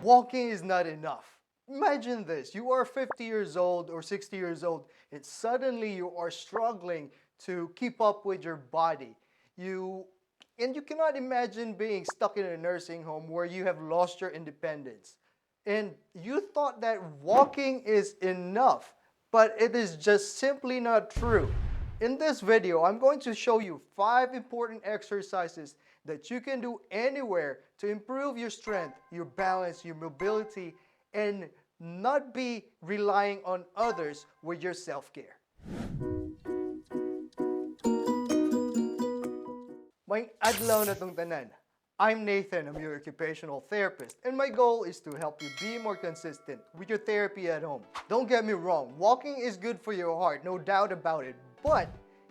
Walking is not enough. Imagine this, you are 50 years old or 60 years old and suddenly you are struggling to keep up with your body. And you cannot imagine being stuck in a nursing home where you have lost your independence. And you thought that walking is enough, but it is just simply not true. In this video, I'm going to show you 5 important exercises that you can do anywhere to improve your strength, your balance, your mobility, and not be relying on others with your self-care. May adlaw na tong tanan. I'm Nathan, I'm your occupational therapist, and my goal is to help you be more consistent with your therapy at home. Don't get me wrong, walking is good for your heart, no doubt about it, but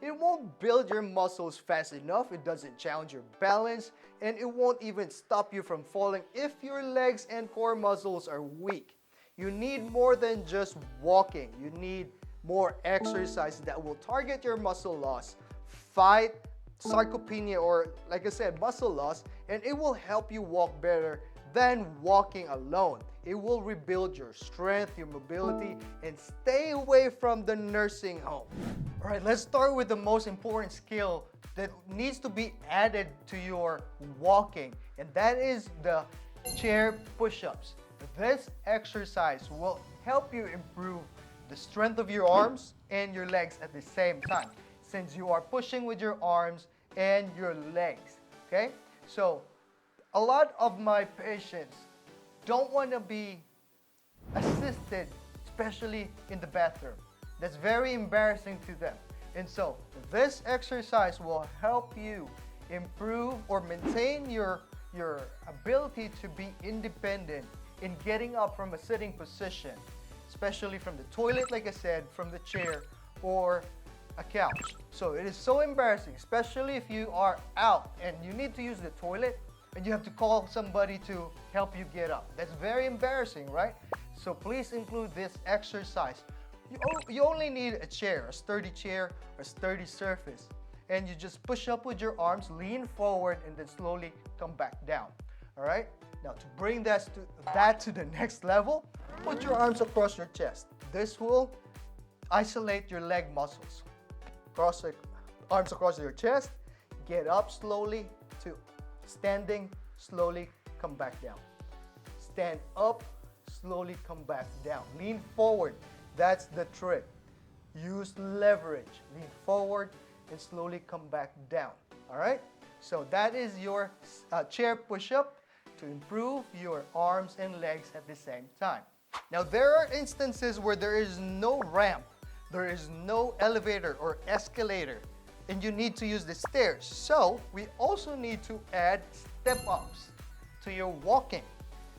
it won't build your muscles fast enough, it doesn't challenge your balance, and it won't even stop you from falling if your legs and core muscles are weak. You need more than just walking. You need more exercise that will target your muscle loss, fight sarcopenia, or like I said, muscle loss, and it will help you walk better than walking alone. It will rebuild your strength, your mobility, and stay away from the nursing home. All right, let's start with the most important skill that needs to be added to your walking, and that is the chair push-ups. This exercise will help you improve the strength of your arms and your legs at the same time, since you are pushing with your arms and your legs, okay? So, a lot of my patients don't want to be assisted, especially in the bathroom. That's very embarrassing to them. And so, this exercise will help you improve or maintain your ability to be independent in getting up from a sitting position, especially from the toilet, like I said, from the chair, or a couch. So it is so embarrassing, especially if you are out and you need to use the toilet and you have to call somebody to help you get up. That's very embarrassing, right? So please include this exercise. You only need a chair, a sturdy chair, a sturdy surface, and you just push up with your arms, lean forward, and then slowly come back down. All right? Now, to bring that to the next level, put your arms across your chest. This will isolate your leg muscles. Cross your arms across your chest, get up slowly to standing, slowly come back down. Stand up, slowly come back down. Lean forward, that's the trick. Use leverage, lean forward and slowly come back down. All right? So that is your chair push-up to improve your arms and legs at the same time. Now, there are instances where there is no ramp, there is no elevator or escalator, and you need to use the stairs. So we also need to add step-ups to your walking.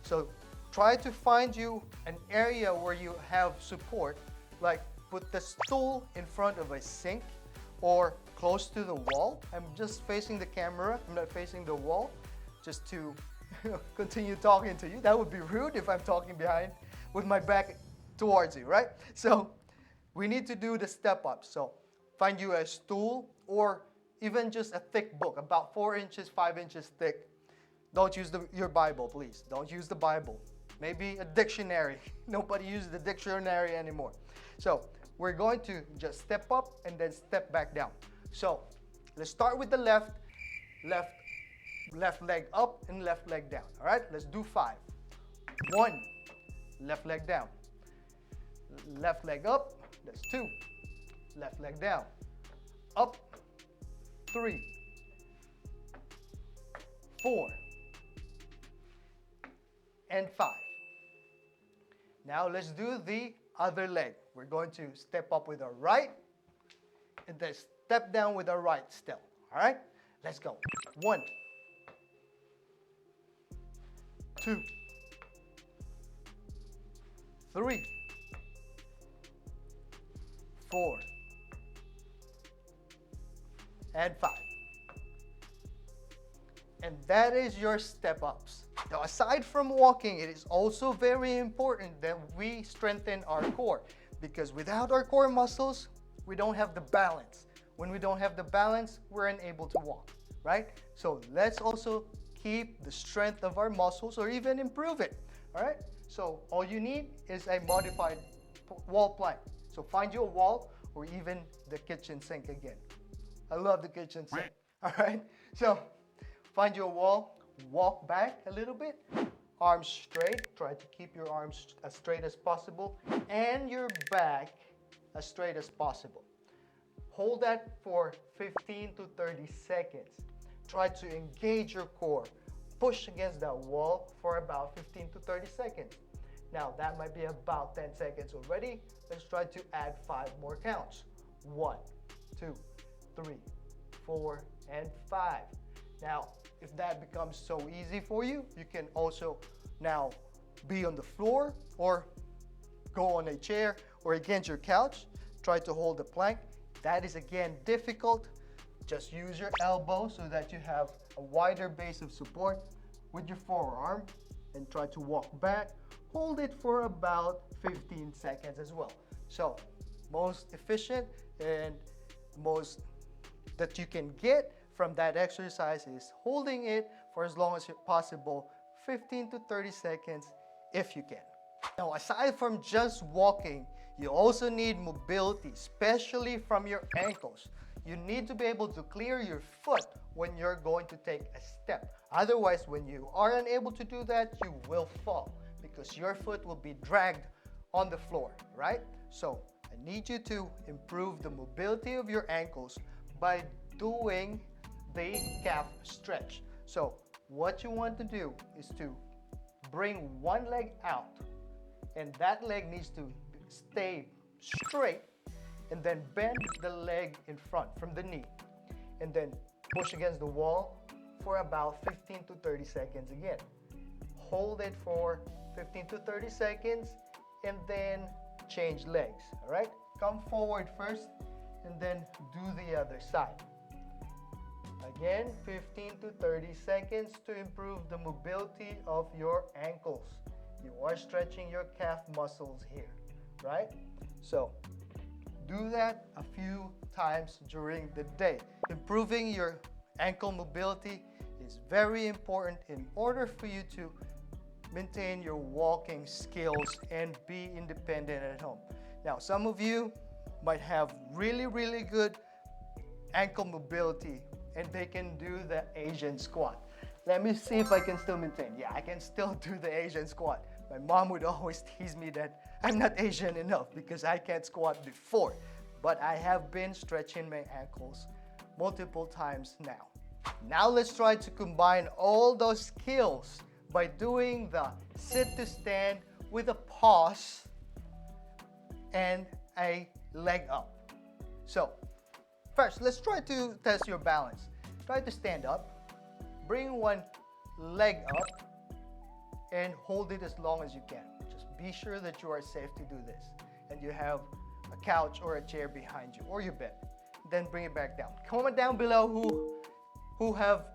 So try to find you an area where you have support, like put the stool in front of a sink or close to the wall. I'm just facing the camera, I'm not facing the wall, just to continue talking to you. That would be rude if I'm talking behind with my back towards you, right? So we need to do the step-ups. So find you a stool or even just a thick book, about 4 inches, 5 inches thick. Don't use your Bible, please. Don't use the Bible. Maybe a dictionary. Nobody uses the dictionary anymore. So we're going to just step up and then step back down. So let's start with the left leg up and left leg down. All right, let's do 5. 1, left leg down. Left leg up, that's 2. Left leg down. Up, 3, 4, and 5. Now let's do the other leg. We're going to step up with our right and then step down with our right still. All right, let's go. 1, 2, 3, 4, and 5. And that is your step-ups. Now, aside from walking, it is also very important that we strengthen our core, because without our core muscles, we don't have the balance. When we don't have the balance, we're unable to walk, right? So let's also keep the strength of our muscles or even improve it. All right? So all you need is a modified wall plank. So find you a wall or even the kitchen sink again. I love the kitchen sink. All right? So find your wall, walk back a little bit, arms straight. Try to keep your arms as straight as possible and your back as straight as possible. Hold that for 15 to 30 seconds. Try to engage your core. Push against that wall for about 15 to 30 seconds. Now that might be about 10 seconds already. Let's try to add 5 more counts. 1, 2, 3, 4, and 5. Now, if that becomes so easy for you, you can also now be on the floor or go on a chair or against your couch. Try to hold the plank. That is again difficult. Just use your elbow so that you have a wider base of support with your forearm and try to walk back. Hold it for about 15 seconds as well. So, most efficient and most that you can get from that exercise is holding it for as long as possible, 15 to 30 seconds if you can. Now, aside from just walking, you also need mobility, especially from your ankles. You need to be able to clear your foot when you're going to take a step. Otherwise, when you are unable to do that, you will fall because your foot will be dragged on the floor, right? So I need you to improve the mobility of your ankles by doing the calf stretch. So what you want to do is to bring one leg out, and that leg needs to stay straight, and then bend the leg in front from the knee, and then push against the wall for about 15 to 30 seconds again. Hold it for 15 to 30 seconds and then change legs, all right? Come forward first and then do the other side. Again, 15 to 30 seconds to improve the mobility of your ankles. You are stretching your calf muscles here, right? So do that a few times during the day. Improving your ankle mobility is very important in order for you to maintain your walking skills and be independent at home. Now, some of you might have really good ankle mobility and they can do the Asian squat. Let me see if I can still maintain. Yeah, I can still do the Asian squat. My mom would always tease me that I'm not Asian enough because I can't squat before. But I have been stretching my ankles multiple times now. Now let's try to combine all those skills by doing the sit to stand with a pause and a leg up. So first, let's try to test your balance. Try to stand up, bring one leg up, and hold it as long as you can. Just be sure that you are safe to do this and you have a couch or a chair behind you or your bed. Then bring it back down. Comment down below who have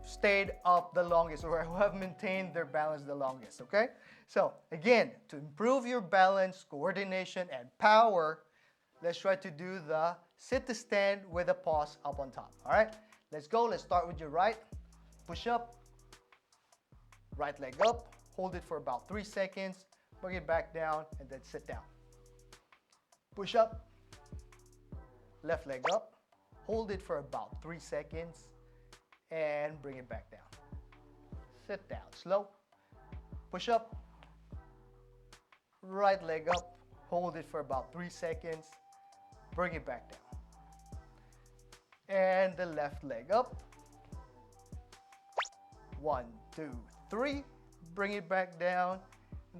stayed up the longest or who have maintained their balance the longest, okay? So again, to improve your balance, coordination, and power, let's try to do the sit to stand with a pause up on top, all right? Let's go. Let's start with your right. Push up, right leg up, hold it for about 3 seconds, bring it back down, and then sit down. Push up, left leg up, hold it for about 3 seconds, and bring it back down. Sit down, slow. Push up, right leg up, hold it for about 3 seconds, bring it back down. And the left leg up. 1, 2, 3, bring it back down,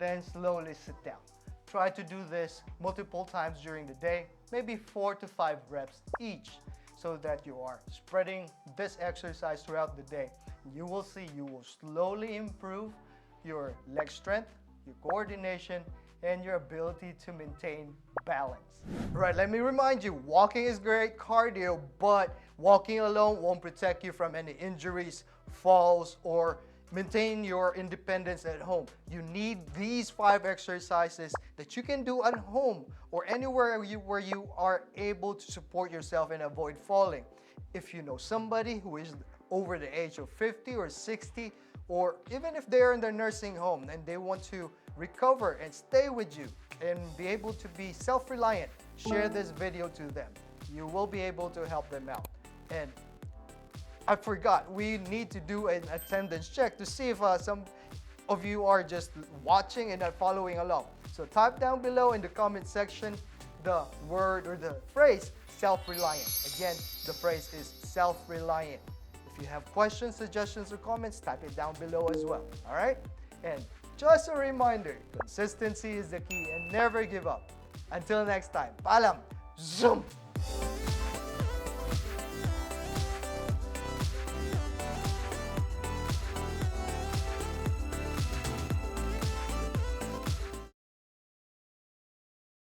then slowly sit down. Try to do this multiple times during the day, maybe 4 to 5 reps each, so that you are spreading this exercise throughout the day. You will see you will slowly improve your leg strength, your coordination, and your ability to maintain balance. Right, let me remind you, walking is great cardio, but walking alone won't protect you from any injuries, falls, or maintain your independence at home. You need these 5 exercises that you can do at home or anywhere where you are able to support yourself and avoid falling. If you know somebody who is over the age of 50 or 60 or even if they're in their nursing home and they want to recover and stay with you and be able to be self-reliant, share this video to them. You will be able to help them out. And I forgot, we need to do an attendance check to see if some of you are just watching and not following along. So type down below in the comment section the word or the phrase self-reliant. Again, the phrase is self-reliant. If you have questions, suggestions, or comments, type it down below as well. All right? And just a reminder, consistency is the key and never give up. Until next time, paalam! Zoom!